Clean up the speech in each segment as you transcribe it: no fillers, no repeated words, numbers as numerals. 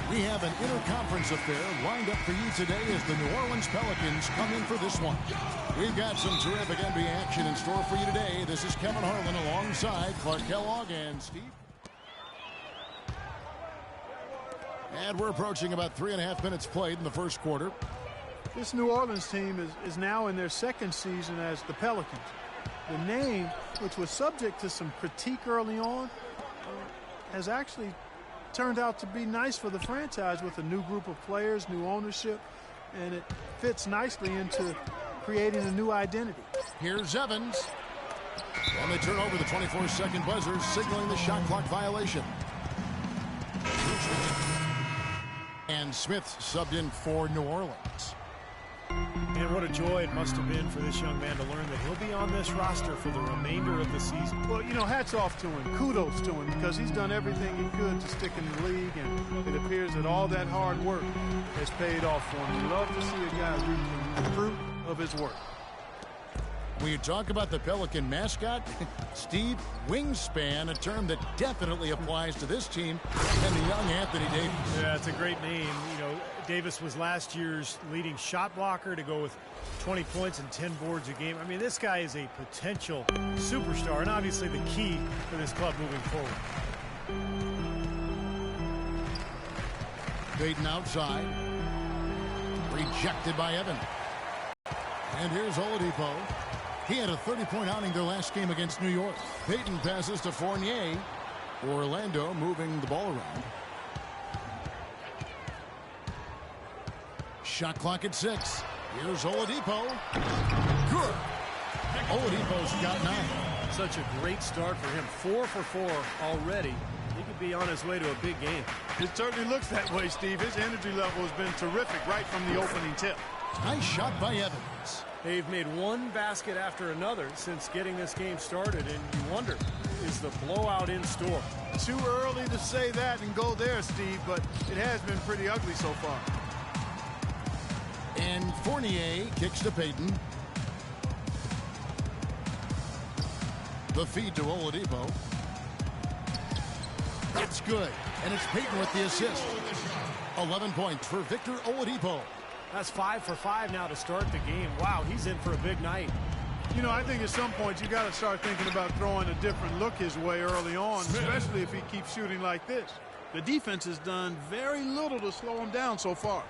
We have an interconference affair lined up for you today as the New Orleans Pelicans come in for this one. We've got some terrific NBA action in store for you today. This is Kevin Harlan alongside Clark Kellogg and Steve. And we're approaching about 3.5 minutes played in the first quarter. This New Orleans team is now in their second season as the Pelicans. The name, which was subject to some critique early on, has actually turned out to be nice for the franchise with a new group of players, new ownership, and it fits nicely into creating a new identity. Here's Evans. And they turn over the 24-second buzzer, signaling the shot clock violation. And Smith subbed in for New Orleans. And what a joy it must have been for this young man to learn that he'll be on this roster for the remainder of the season. Well, you know, hats off to him. Kudos to him because he's done everything he could to stick in the league, and it appears that all that hard work has paid off for him. We love to see a guy reap the fruit of his work. When you talk about the Pelican mascot, Steve, wingspan, a term that definitely applies to this team and the young Anthony Davis. Yeah, it's a great name. You know, Davis was last year's leading shot blocker to go with 20 points and 10 boards a game. I mean, this guy is a potential superstar and obviously the key for this club moving forward. Payton outside. Rejected by Evan. And here's Oladipo. He had a 30-point outing their last game against New York. Payton passes to Fournier. Orlando moving the ball around. Shot clock at 6. Here's Oladipo. Good. Oladipo's got 9. Such a great start for him. 4 for 4 already. He could be on his way to a big game. It certainly looks that way, Steve. His energy level has been terrific right from the opening tip. Nice shot by Evans. They've made one basket after another since getting this game started, and you wonder, is the blowout in store? Too early to say that and go there, Steve, but it has been pretty ugly so far. And Fournier kicks to Payton. The feed to Oladipo. That's good. And it's Payton with the assist. 11 points for Victor Oladipo. That's 5 for 5 now to start the game. Wow, he's in for a big night. You know, I think at some point you got to start thinking about throwing a different look his way early on, especially if he keeps shooting like this. The defense has done very little to slow him down so far.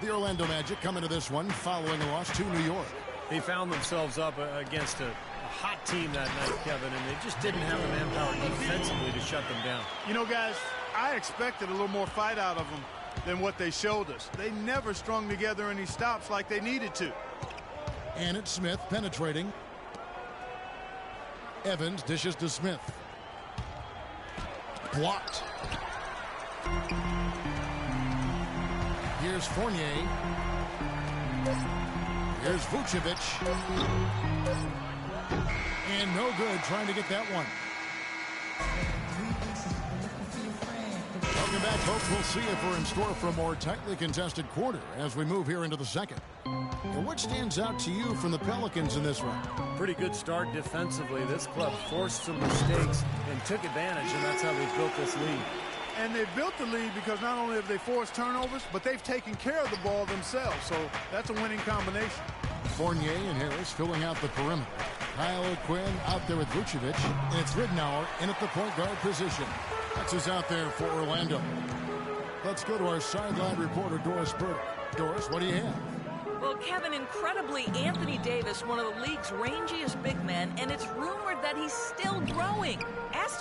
The Orlando Magic come into this one following a loss to New York. They found themselves up against a hot team that night, Kevin, and they just didn't have the manpower defensively to shut them down. You know, guys, I expected a little more fight out of them than what they showed us. They never strung together any stops like they needed to. And it's Smith penetrating. Evans dishes to Smith. Blocked. Here's Fournier. Here's Vucevic. And no good trying to get that one. Welcome back, folks. We'll see if we're in store for a more tightly contested quarter as we move here into the second. And what stands out to you from the Pelicans in this one? Pretty good start defensively. This club forced some mistakes and took advantage, and that's how they built this lead. And they've built the lead because not only have they forced turnovers, but they've taken care of the ball themselves. So that's a winning combination. Fournier and Harris filling out the perimeter. Kyle Quinn out there with Vucevic. And it's Ridnour in at the point guard position. That's who's out there for Orlando. Let's go to our sideline reporter, Doris Burke. Doris, what do you have? Well, Kevin, incredibly, Anthony Davis, one of the league's rangiest big men, and it's rumored that he's still growing. Asked